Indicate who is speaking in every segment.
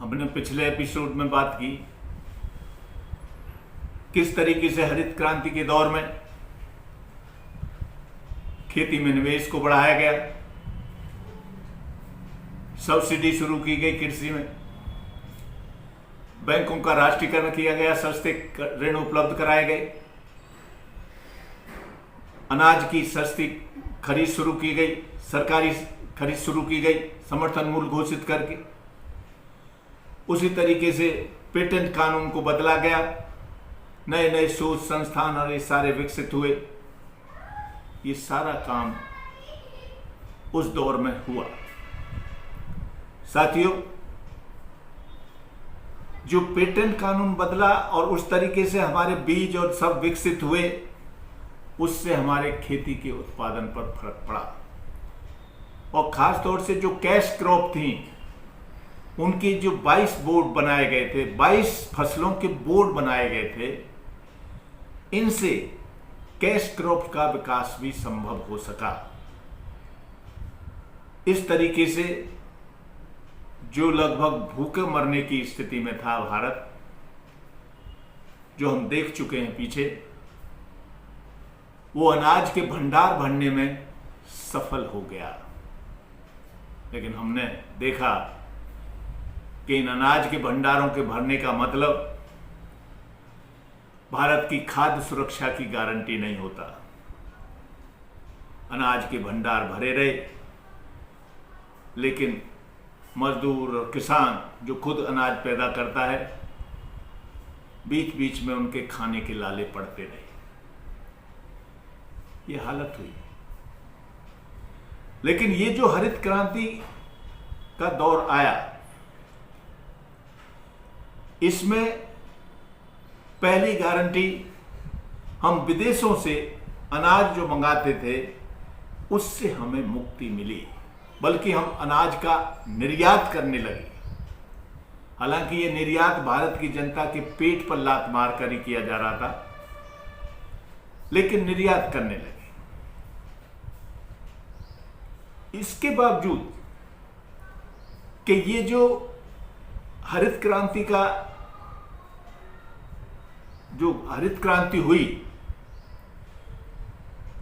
Speaker 1: हमने पिछले एपिसोड में बात की किस तरीके से हरित क्रांति के दौर में खेती में निवेश को बढ़ाया गया, सब्सिडी शुरू की गई कृषि में, बैंकों का राष्ट्रीयकरण किया गया, सस्ते ऋण उपलब्ध कराए गए, अनाज की सस्ती खरीद शुरू की गई, सरकारी खरीद शुरू की गई समर्थन मूल्य घोषित करके। उसी तरीके से पेटेंट कानून को बदला गया, नए नए शोध संस्थान और ये सारे विकसित हुए। ये सारा काम उस दौर में हुआ। साथियों, जो पेटेंट कानून बदला और उस तरीके से हमारे बीज और सब विकसित हुए, उससे हमारे खेती के उत्पादन पर फर्क पड़ा। और खास तौर से जो कैश क्रॉप थी, उनकी जो 22 बोर्ड बनाए गए थे, 22 फसलों के बोर्ड बनाए गए थे, इनसे कैश क्रॉप का विकास भी संभव हो सका। इस तरीके से जो लगभग भूखे मरने की स्थिति में था भारत, जो हम देख चुके हैं पीछे, वो अनाज के भंडार भरने में सफल हो गया। लेकिन हमने देखा कि इन अनाज के भंडारों के भरने का मतलब भारत की खाद्य सुरक्षा की गारंटी नहीं होता। अनाज के भंडार भरे रहे, लेकिन मजदूर और किसान जो खुद अनाज पैदा करता है, बीच बीच में उनके खाने के लाले पड़ते रहे। ये हालत हुई। लेकिन ये जो हरित क्रांति का दौर आया, इसमें पहली गारंटी, हम विदेशों से अनाज जो मंगाते थे उससे हमें मुक्ति मिली, बल्कि हम अनाज का निर्यात करने लगे। हालांकि ये निर्यात भारत की जनता के पेट पर लात मार कर ही किया जा रहा था, लेकिन निर्यात करने लगे। इसके बावजूद कि ये जो हरित क्रांति हुई,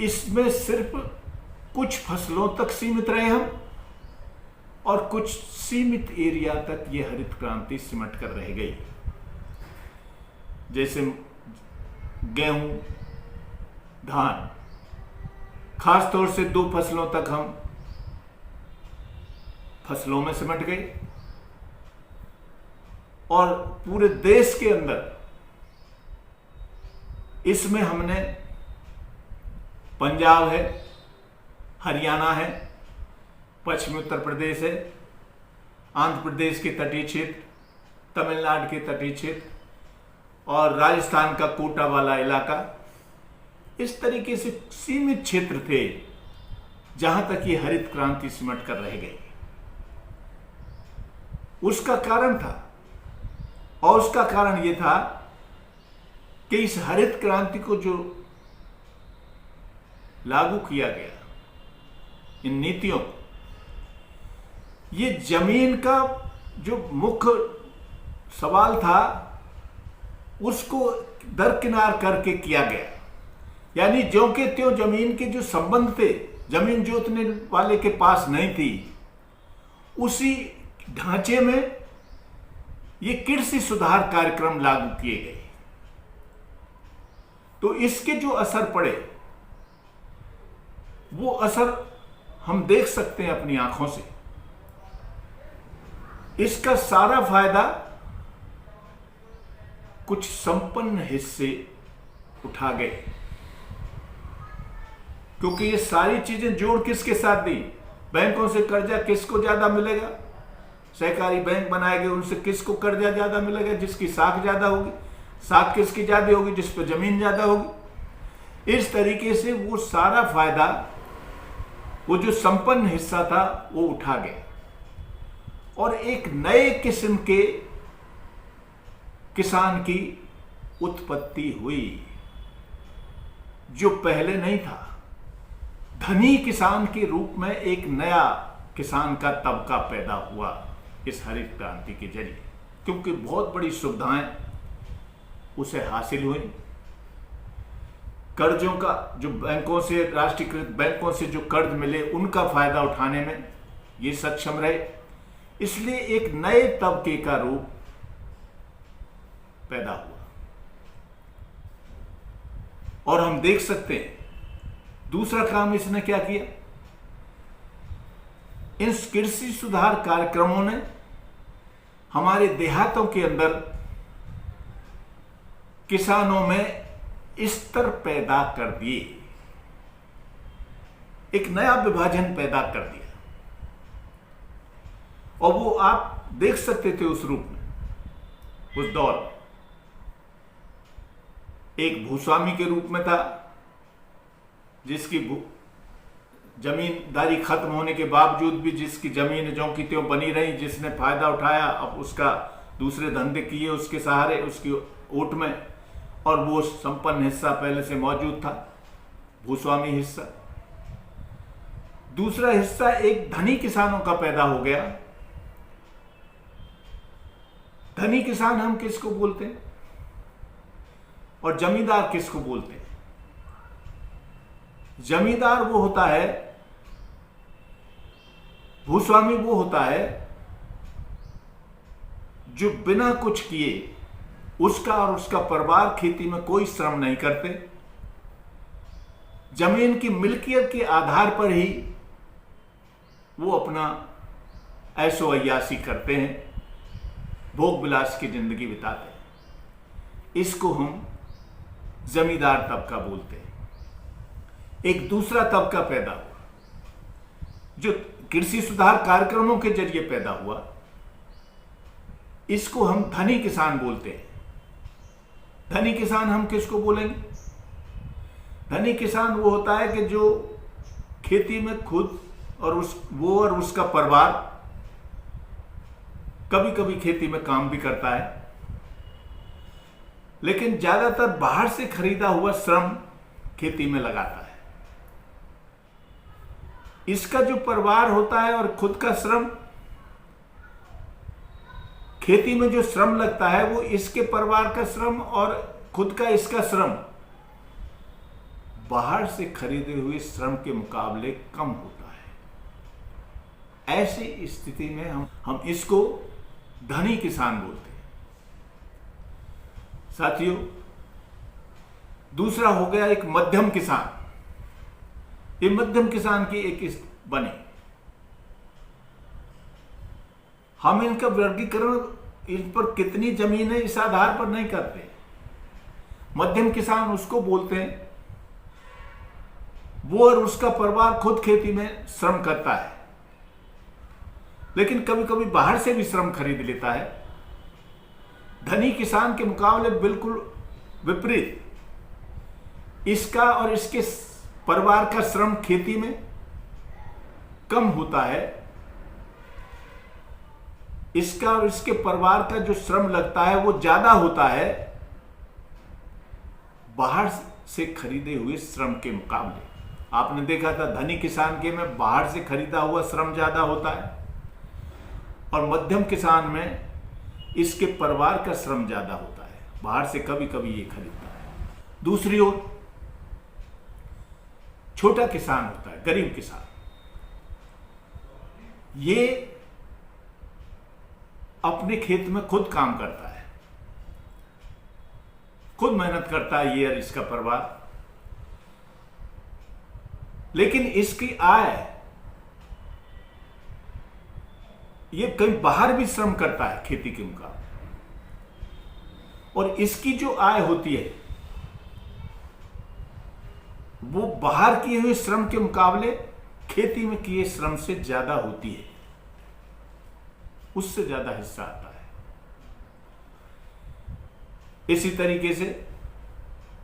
Speaker 1: इसमें सिर्फ कुछ फसलों तक सीमित रहे हम, और कुछ सीमित एरिया तक ये हरित क्रांति सिमट कर रह गई। जैसे गेहूं, धान, खास तौर से 2 फसलों तक हम फसलों में सिमट गए, और पूरे देश के अंदर इसमें हमने पंजाब है, हरियाणा है, पश्चिमी उत्तर प्रदेश है, आंध्र प्रदेश के तटीय क्षेत्र, तमिलनाडु के तटीय क्षेत्र और राजस्थान का कोटा वाला इलाका, इस तरीके से सीमित क्षेत्र थे जहां तक ये हरित क्रांति सिमट कर रह गई। उसका कारण था, और उसका कारण यह था कि इस हरित क्रांति को जो लागू किया गया, इन नीतियों, ये जमीन का जो मुख्य सवाल था उसको दरकिनार करके किया गया। यानी ज्यों के त्यों जमीन के जो संबंध थे, जमीन जोतने वाले के पास नहीं थी, उसी ढांचे में ये कृषि सुधार कार्यक्रम लागू किए गए। तो इसके जो असर पड़े, वो असर हम देख सकते हैं अपनी आंखों से। इसका सारा फायदा कुछ संपन्न हिस्से उठा गए, क्योंकि ये सारी चीजें जोड़ किसके साथ दी? बैंकों से कर्जा किसको ज्यादा मिलेगा? सहकारी बैंक बनाए गए, उनसे किसको कर्जा ज्यादा मिलेगा? जिसकी साख ज्यादा होगी। साख किसकी ज्यादा होगी? जिस पर जमीन ज्यादा होगी। इस तरीके से वो सारा फायदा, वो जो संपन्न हिस्सा था, वो उठा गया, और एक नए किस्म के किसान की उत्पत्ति हुई, जो पहले नहीं था। धनी किसान के रूप में एक नया किसान का तबका पैदा हुआ इस हरित क्रांति के जरिए। क्योंकि बहुत बड़ी सुविधाएं उसे हासिल हुई। कर्जों का जो बैंकों से, राष्ट्रीयकृत बैंकों से जो कर्ज मिले, उनका फायदा उठाने में ये सक्षम रहे। इसलिए एक नए तबके का रूप पैदा हुआ। और हम देख सकते हैं दूसरा काम इसने क्या किया, इन कृषि सुधार कार्यक्रमों ने हमारे देहातों के अंदर किसानों में स्तर पैदा कर दिए, एक नया विभाजन पैदा कर दिया। और वो आप देख सकते थे उस रूप में, उस दौर में एक भूस्वामी के रूप में था, जिसकी जमींदारी खत्म होने के बावजूद भी जिसकी जमीन ज्यों की त्यों बनी रही, जिसने फायदा उठाया, अब उसका दूसरे धंधे किए उसके सहारे, उसकी ओट में, और वो संपन्न हिस्सा पहले से मौजूद था, भूस्वामी हिस्सा। दूसरा हिस्सा एक धनी किसानों का पैदा हो गया। धनी किसान हम किसको बोलते हैं और जमींदार किसको बोलते हैं? जमींदार वो होता है, भूस्वामी वो होता है जो बिना कुछ किए, उसका और उसका परिवार खेती में कोई श्रम नहीं करते, जमीन की मिल्कियत के आधार पर ही वो अपना ऐशो अय्याशी करते हैं, भोग विलास की जिंदगी बिताते हैं। इसको हम जमींदार तबका बोलते हैं। एक दूसरा तबका पैदा हुआ जो कृषि सुधार कार्यक्रमों के जरिए पैदा हुआ, इसको हम धनी किसान बोलते हैं। धनी किसान हम किसको बोलेंगे? धनी किसान वो होता है कि जो खेती में खुद और उसका परिवार कभी कभी खेती में काम भी करता है, लेकिन ज्यादातर बाहर से खरीदा हुआ श्रम खेती में लगाता है। इसका जो परिवार होता है और खुद का श्रम, खेती में जो श्रम लगता है वो इसके परिवार का श्रम और खुद का इसका श्रम बाहर से खरीदे हुए श्रम के मुकाबले कम होता है। ऐसी स्थिति में हम इसको धनी किसान बोलते हैं। साथियों, दूसरा हो गया एक मध्यम किसान। ये मध्यम किसान की एक बने। हम इनका वर्गीकरण इन पर कितनी जमीन है इस आधार पर नहीं करते। मध्यम किसान उसको बोलते हैं वो और उसका परिवार खुद खेती में श्रम करता है, लेकिन कभी कभी बाहर से भी श्रम खरीद लेता है। धनी किसान के मुकाबले बिल्कुल विपरीत, इसका और इसके परिवार का श्रम खेती में कम होता है। इसका और इसके परिवार का जो श्रम लगता है वो ज्यादा होता है बाहर से खरीदे हुए श्रम के मुकाबले। आपने देखा था धनी किसान के में बाहर से खरीदा हुआ श्रम ज्यादा होता है और मध्यम किसान में इसके परिवार का श्रम ज्यादा होता है, बाहर से कभी कभी ये खरीदता है। दूसरी ओर छोटा किसान होता है, गरीब किसान। ये अपने खेत में खुद काम करता है, खुद मेहनत करता है ये और इसका परिवार, लेकिन इसकी आय, ये कहीं बाहर भी श्रम करता है खेती के मुकाबले, और इसकी जो आय होती है वो बाहर किए हुए श्रम के मुकाबले खेती में किए श्रम से ज्यादा होती है, उससे ज्यादा हिस्सा आता है। इसी तरीके से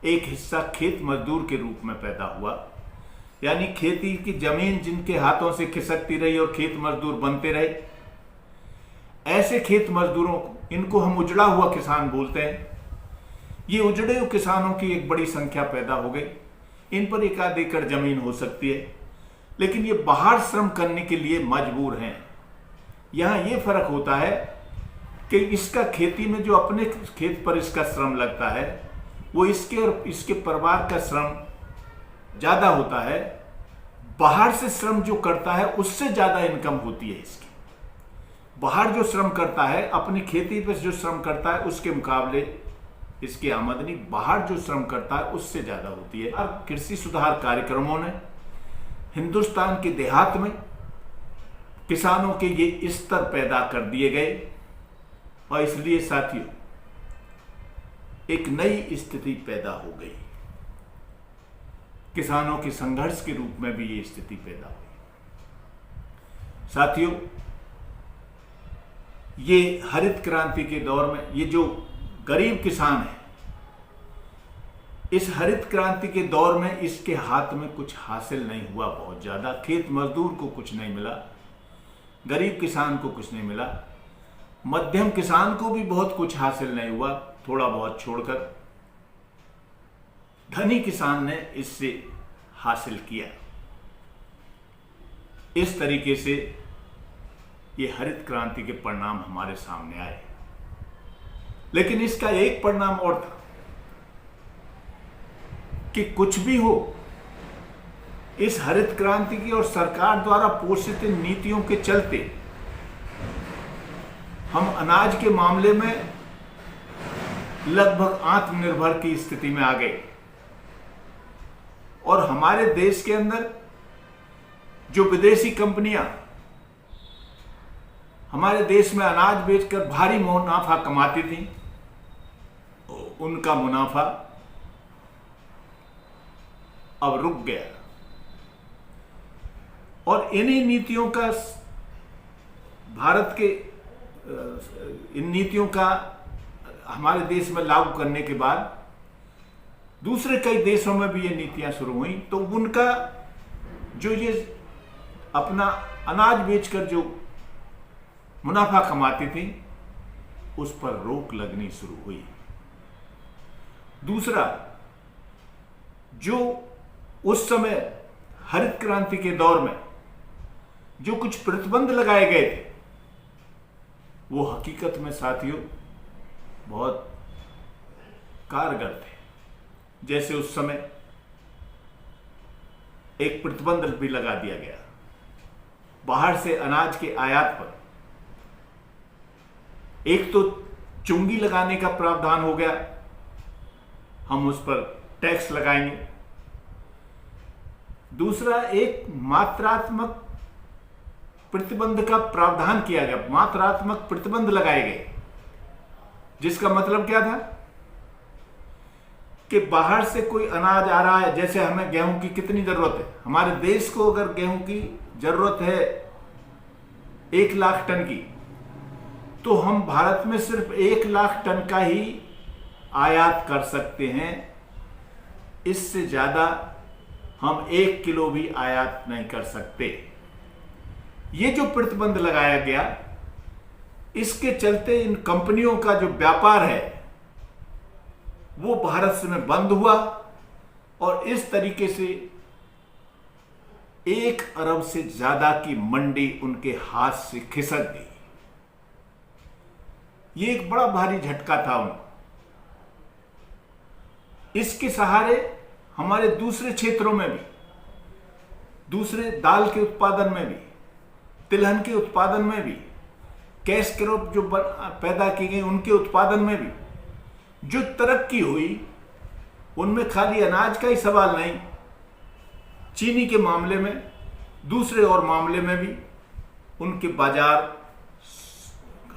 Speaker 1: एक हिस्सा खेत मजदूर के रूप में पैदा हुआ, यानी खेती की जमीन जिनके हाथों से खिसकती रही और खेत मजदूर बनते रहे, ऐसे खेत मजदूरों को, इनको हम उजड़ा हुआ किसान बोलते हैं। ये उजड़े हुए किसानों की एक बड़ी संख्या पैदा हो गई। इन पर 1 एकड़ जमीन हो सकती है, लेकिन ये बाहर श्रम करने के लिए मजबूर हैं। यहां ये फर्क होता है कि इसका खेती में जो अपने खेत पर इसका श्रम लगता है वो इसके और इसके परिवार का श्रम ज़्यादा होता है। बाहर से श्रम जो करता है उससे ज़्यादा इनकम होती है इसकी। बाहर जो श्रम करता है, अपनी खेती पर जो श्रम करता है उसके मुकाबले इसकी आमदनी बाहर जो श्रम करता है उससे ज़्यादा होती है। और कृषि सुधार कार्यक्रमों ने हिंदुस्तान के देहात में किसानों के ये स्तर पैदा कर दिए गए और इसलिए साथियों एक नई स्थिति पैदा हो गई। किसानों के संघर्ष के रूप में भी ये स्थिति पैदा हुई। साथियों, ये हरित क्रांति के दौर में ये जो गरीब किसान है, इस हरित क्रांति के दौर में इसके हाथ में कुछ हासिल नहीं हुआ। बहुत ज्यादा खेत मजदूर को कुछ नहीं मिला, गरीब किसान को कुछ नहीं मिला, मध्यम किसान को भी बहुत कुछ हासिल नहीं हुआ, थोड़ा बहुत छोड़कर धनी किसान ने इससे हासिल किया। इस तरीके से ये हरित क्रांति के परिणाम हमारे सामने आए। लेकिन इसका एक परिणाम और था कि कुछ भी हो, इस हरित क्रांति की और सरकार द्वारा पोषित नीतियों के चलते हम अनाज के मामले में लगभग आत्मनिर्भर की स्थिति में आ गए और हमारे देश के अंदर जो विदेशी कंपनियां हमारे देश में अनाज बेचकर भारी मुनाफा कमाती थी, उनका मुनाफा अब रुक गया। और इन्हीं नीतियों का भारत के इन नीतियों का हमारे देश में लागू करने के बाद दूसरे कई देशों में भी ये नीतियां शुरू हुई, तो उनका जो ये अपना अनाज बेचकर जो मुनाफा कमाती थी उस पर रोक लगनी शुरू हुई। दूसरा, जो उस समय हरित क्रांति के दौर में जो कुछ प्रतिबंध लगाए गए थे वो हकीकत में साथियों बहुत कारगर थे। जैसे उस समय एक प्रतिबंध भी लगा दिया गया बाहर से अनाज के आयात पर। एक तो चुंगी लगाने का प्रावधान हो गया, हम उस पर टैक्स लगाएंगे। दूसरा, एक मात्रात्मक प्रतिबंध का प्रावधान किया गया, मात्रात्मक प्रतिबंध लगाए गए, जिसका मतलब क्या था कि बाहर से कोई अनाज आ रहा है, जैसे हमें गेहूं की कितनी जरूरत है, हमारे देश को अगर गेहूं की जरूरत है 1 लाख टन की, तो हम भारत में सिर्फ 1 लाख टन का ही आयात कर सकते हैं। इससे ज्यादा हम 1 किलो भी आयात नहीं कर सकते। ये जो प्रतिबंध लगाया गया, इसके चलते इन कंपनियों का जो व्यापार है वो भारत से में बंद हुआ और इस तरीके से 1 अरब से ज्यादा की मंडी उनके हाथ से खिसक गई। ये एक बड़ा भारी झटका था उनको। इसके सहारे हमारे दूसरे क्षेत्रों में भी, दूसरे दाल के उत्पादन में भी, तिलहन के उत्पादन में भी, कैश क्रॉप जो पैदा की गई उनके उत्पादन में भी जो तरक्की हुई, उनमें खाली अनाज का ही सवाल नहीं, चीनी के मामले में, दूसरे और मामले में भी उनके बाजार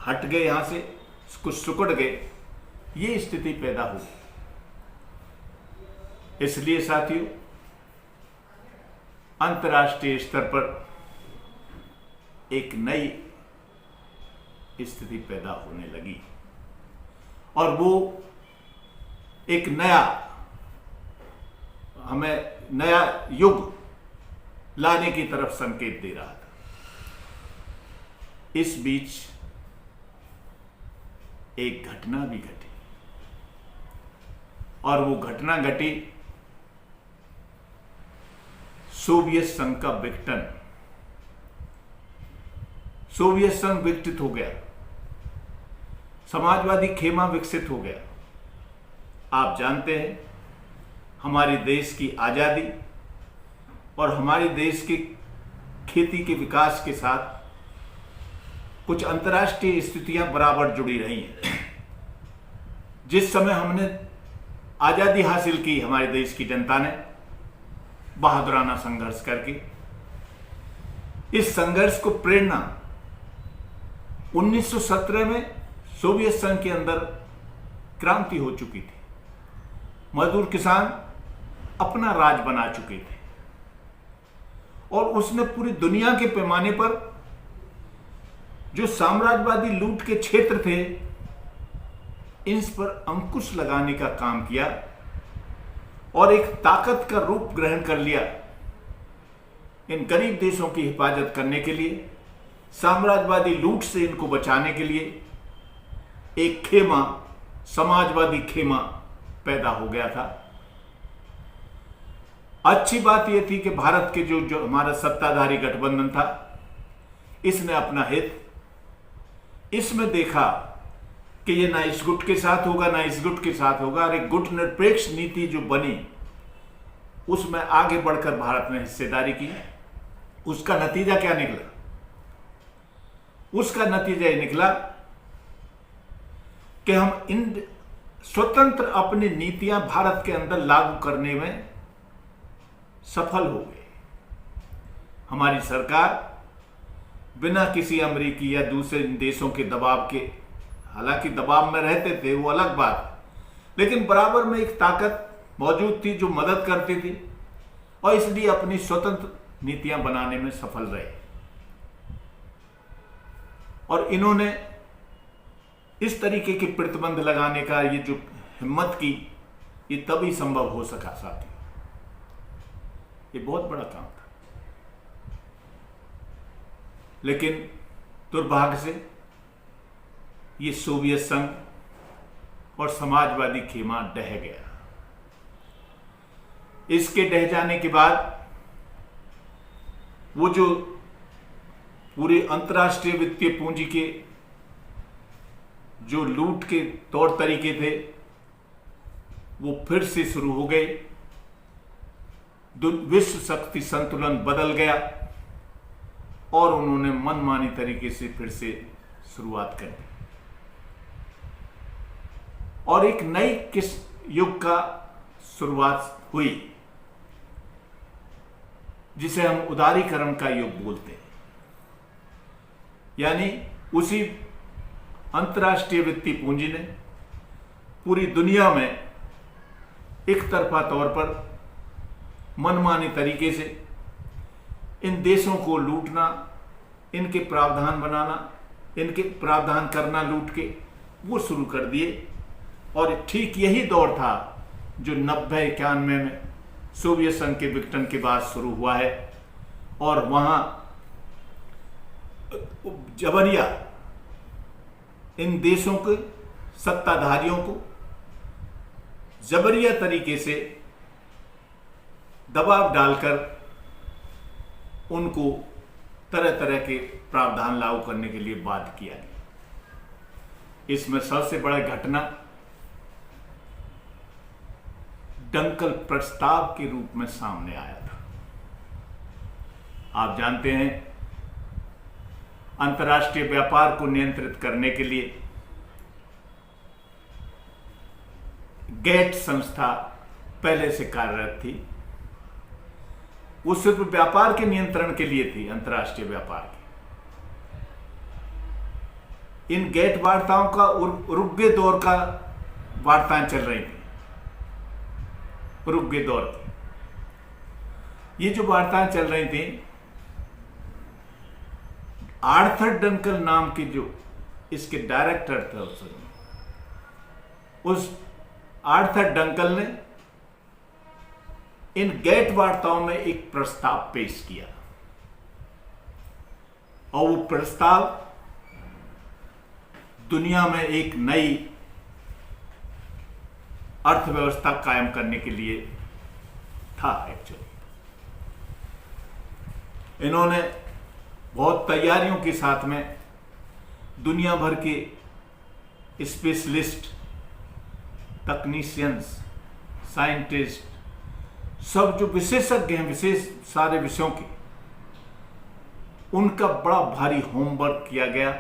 Speaker 1: हट गए, यहां से कुछ सिकुड़ गए। ये स्थिति पैदा हुई। इसलिए साथियों, अंतर्राष्ट्रीय स्तर पर एक नई स्थिति पैदा होने लगी और वो एक हमें नया युग लाने की तरफ संकेत दे रहा था। इस बीच एक घटना भी घटी और वो घटना घटी सोवियत संघ का विघटन। सोवियत संघ विघटित हो गया। समाजवादी खेमा विकसित हो गया। आप जानते हैं, हमारे देश की आज़ादी और हमारे देश की खेती के विकास के साथ कुछ अंतर्राष्ट्रीय स्थितियां बराबर जुड़ी रही हैं। जिस समय हमने आज़ादी हासिल की, हमारे देश की जनता ने बहादुराना संघर्ष करके, इस संघर्ष को प्रेरणा 1917 में सोवियत संघ के अंदर क्रांति हो चुकी थी। मजदूर किसान अपना राज बना चुके थे और उसने पूरी दुनिया के पैमाने पर जो साम्राज्यवादी लूट के क्षेत्र थे, इन पर अंकुश लगाने का काम किया और एक ताकत का रूप ग्रहण कर लिया। इन गरीब देशों की हिफाजत करने के लिए, साम्राज्यवादी लूट से इनको बचाने के लिए एक खेमा, समाजवादी खेमा पैदा हो गया था। अच्छी बात यह थी कि भारत के जो हमारा सत्ताधारी गठबंधन था, इसने अपना हित इसमें देखा कि ये ना इस गुट के साथ होगा ना इस गुट के साथ होगा, और एक गुट निरपेक्ष नीति जो बनी उसमें आगे बढ़कर भारत ने हिस्सेदारी की। उसका नतीजा क्या निकला? उसका नतीजा ये निकला कि हम इन स्वतंत्र अपनी नीतियां भारत के अंदर लागू करने में सफल हो गए। हमारी सरकार बिना किसी अमेरिकी या दूसरे देशों के दबाव के, हालांकि दबाव में रहते थे वो अलग बात, लेकिन बराबर में एक ताकत मौजूद थी जो मदद करती थी और इसलिए अपनी स्वतंत्र नीतियां बनाने में सफल रहे। और इन्होंने इस तरीके के प्रतिबंध लगाने का ये जो हिम्मत की, ये तभी संभव हो सका साथी। ये बहुत बड़ा काम था, लेकिन दुर्भाग्य से ये सोवियत संघ और समाजवादी खेमा ढह गया। इसके ढह जाने के बाद वो जो पूरे अंतर्राष्ट्रीय वित्तीय पूंजी के जो लूट के तौर तरीके थे, वो फिर से शुरू हो गए। विश्व शक्ति संतुलन बदल गया और उन्होंने मनमानी तरीके से फिर से शुरुआत कर दी और एक नई किस युग का शुरुआत हुई, जिसे हम उदारीकरण का युग बोलते हैं। यानी उसी अंतर्राष्ट्रीय वित्तीय पूंजी ने पूरी दुनिया में एक तरफा तौर पर मनमानी तरीके से इन देशों को लूटना, इनके प्रावधान बनाना, इनके प्रावधान करना लूट के, वो शुरू कर दिए। और ठीक यही दौर था जो 90-91 में सोवियत संघ के विघटन के बाद शुरू हुआ है। और वहां जबरिया इन देशों के सत्ताधारियों को जबरिया तरीके से दबाव डालकर उनको तरह तरह के प्रावधान लागू करने के लिए बाध्य किया गया। इसमें सबसे बड़ा घटना डंकल प्रस्ताव के रूप में सामने आया था। आप जानते हैं, अंतर्राष्ट्रीय व्यापार को नियंत्रित करने के लिए गेट संस्था पहले से कार्यरत थी। वो सिर्फ व्यापार के नियंत्रण के लिए थी, अंतर्राष्ट्रीय व्यापार के। इन गेट वार्ताओं का उरुग्वे दौर का वार्ताएं चल रही थी, उरुग्वे दौर की। ये जो वार्ताएं चल रही थी, आर्थर डंकल नाम के जो इसके डायरेक्टर थे, उस आर्थर डंकल ने इन गेट वार्ताओं में एक प्रस्ताव पेश किया और वो प्रस्ताव दुनिया में एक नई अर्थव्यवस्था कायम करने के लिए था। एक्चुअली इन्होंने बहुत तैयारियों के साथ में दुनिया भर के स्पेशलिस्ट, तकनीशियंस, साइंटिस्ट, सब जो विशेषज्ञ हैं विशेष सारे विषयों के, उनका बड़ा भारी होमवर्क किया गया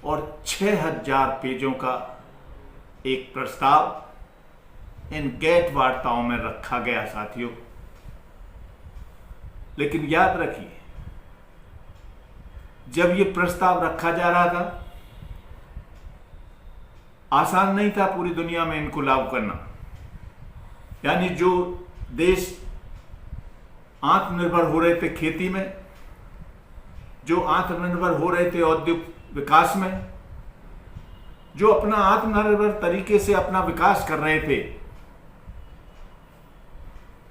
Speaker 1: और 6000 पेजों का एक प्रस्ताव इन गेट वार्ताओं में रखा गया साथियों। लेकिन याद रखिए, जब ये प्रस्ताव रखा जा रहा था, आसान नहीं था पूरी दुनिया में इनको लागू करना। यानी जो देश आत्मनिर्भर हो रहे थे खेती में, जो आत्मनिर्भर हो रहे थे औद्योगिक विकास में, जो अपना आत्मनिर्भर तरीके से अपना विकास कर रहे थे,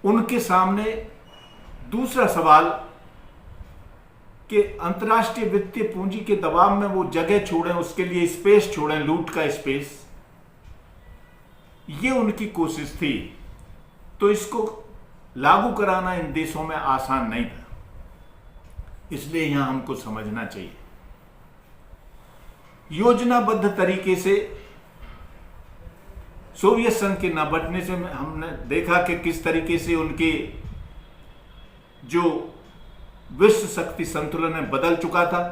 Speaker 1: उनके सामने दूसरा सवाल कि अंतर्राष्ट्रीय वित्तीय पूंजी के दबाव में वो जगह छोड़ें, उसके लिए स्पेस छोड़ें, लूट का स्पेस, ये उनकी कोशिश थी। तो इसको लागू कराना इन देशों में आसान नहीं था, इसलिए यहां हमको समझना चाहिए। योजनाबद्ध तरीके से सोवियत संघ के न बटने से हमने देखा कि किस तरीके से उनके जो विश्व शक्ति संतुलन में बदल चुका था,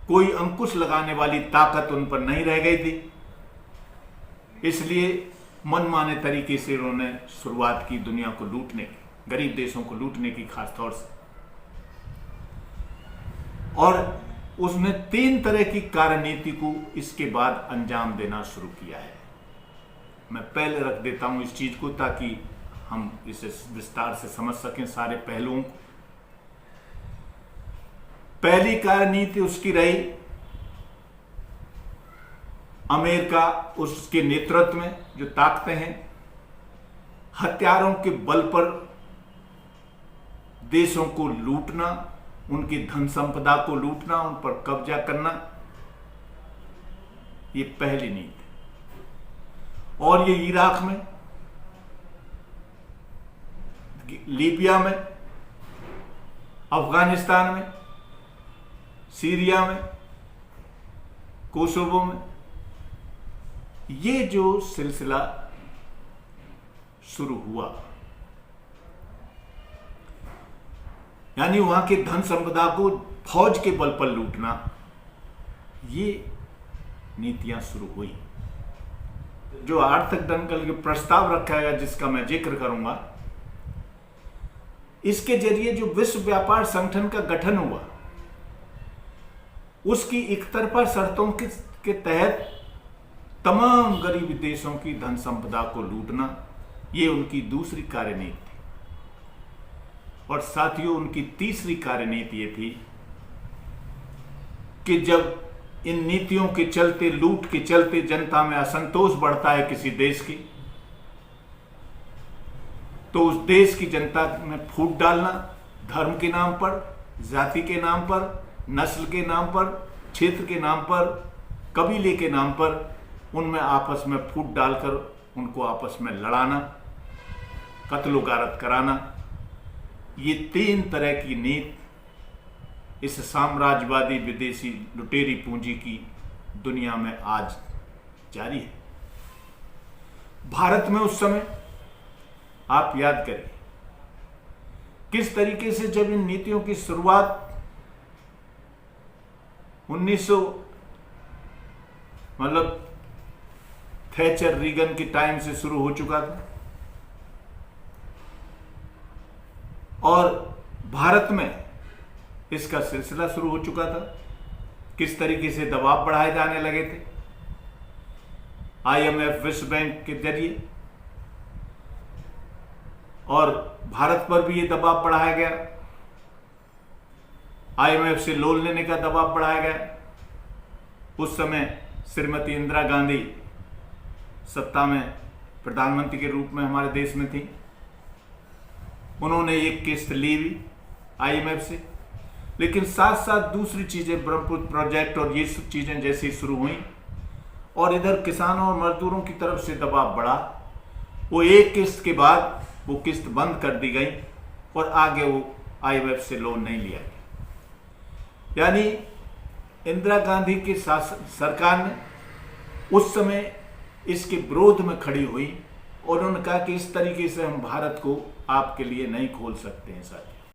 Speaker 1: कोई अंकुश लगाने वाली ताकत उन पर नहीं रह गई थी। इसलिए मनमाने तरीके से उन्होंने शुरुआत की दुनिया को लूटने की, गरीब देशों को लूटने की खास तौर से। और उसने 3 तरह की कार्यनीति को इसके बाद अंजाम देना शुरू किया है। मैं पहले रख देता हूं इस चीज को ताकि हम इसे विस्तार से समझ सकें सारे पहलुओं को। पहली कार्यनीति उसकी रही अमेरिका, उसके नेतृत्व में जो ताकतें हैं, हथियारों के बल पर देशों को लूटना, उनकी धन संपदा को लूटना, उन पर कब्जा करना, ये पहली नीति। और ये इराक में, लीबिया में, अफगानिस्तान में, सीरिया में, कोसोवो में, ये जो सिलसिला शुरू हुआ, यानी वहां के धन संपदा को फौज के बल पर लूटना, ये नीतियां शुरू हुई। जो आर्थिक दंगल के प्रस्ताव रखा गया जिसका मैं जिक्र करूंगा, इसके जरिए जो विश्व व्यापार संगठन का गठन हुआ, उसकी एकतरफा शर्तों के तहत तमाम गरीब देशों की धन संपदा को लूटना, ये उनकी दूसरी कार्यनीति थी। और साथियों, उनकी तीसरी कार्यनीति ये थी कि जब इन नीतियों के चलते, लूट के चलते जनता में असंतोष बढ़ता है किसी देश की, तो उस देश की जनता में फूट डालना, धर्म के नाम पर, जाति के नाम पर, नस्ल के नाम पर, क्षेत्र के नाम पर, कबीले के नाम पर, उनमें आपस में फूट डालकर उनको आपस में लड़ाना, कत्लो गारत कराना, ये 3 तरह की नीति इस साम्राज्यवादी विदेशी लुटेरी पूंजी की दुनिया में आज जारी है। भारत में उस समय आप याद करें किस तरीके से जब इन नीतियों की शुरुआत 1900 मतलब थैचर रीगन के टाइम से शुरू हो चुका था, और भारत में इसका सिलसिला शुरू हो चुका था। किस तरीके से दबाव बढ़ाए जाने लगे थे IMF, विश्व बैंक के जरिए, और भारत पर भी ये दबाव बढ़ाया गया। IMF से लोन लेने का दबाव बढ़ाया गया। उस समय श्रीमती इंदिरा गांधी सत्ता में प्रधानमंत्री के रूप में हमारे देश में थी। उन्होंने एक किस्त ली भी IMF से, लेकिन साथ साथ दूसरी चीजें, ब्रह्मपुत्र प्रोजेक्ट और ये सब चीजें जैसी शुरू हुई, और इधर किसानों और मजदूरों की तरफ से दबाव बढ़ा। वो एक किस्त के बाद वो किस्त बंद कर दी गई और आगे वो IMF से लोन नहीं लिया गया। यानी इंदिरा गांधी की सरकार ने उस समय इसके विरोध में खड़ी हुई और उन्होंने कहा कि इस तरीके से हम भारत को आपके लिए नहीं खोल सकते हैं सर।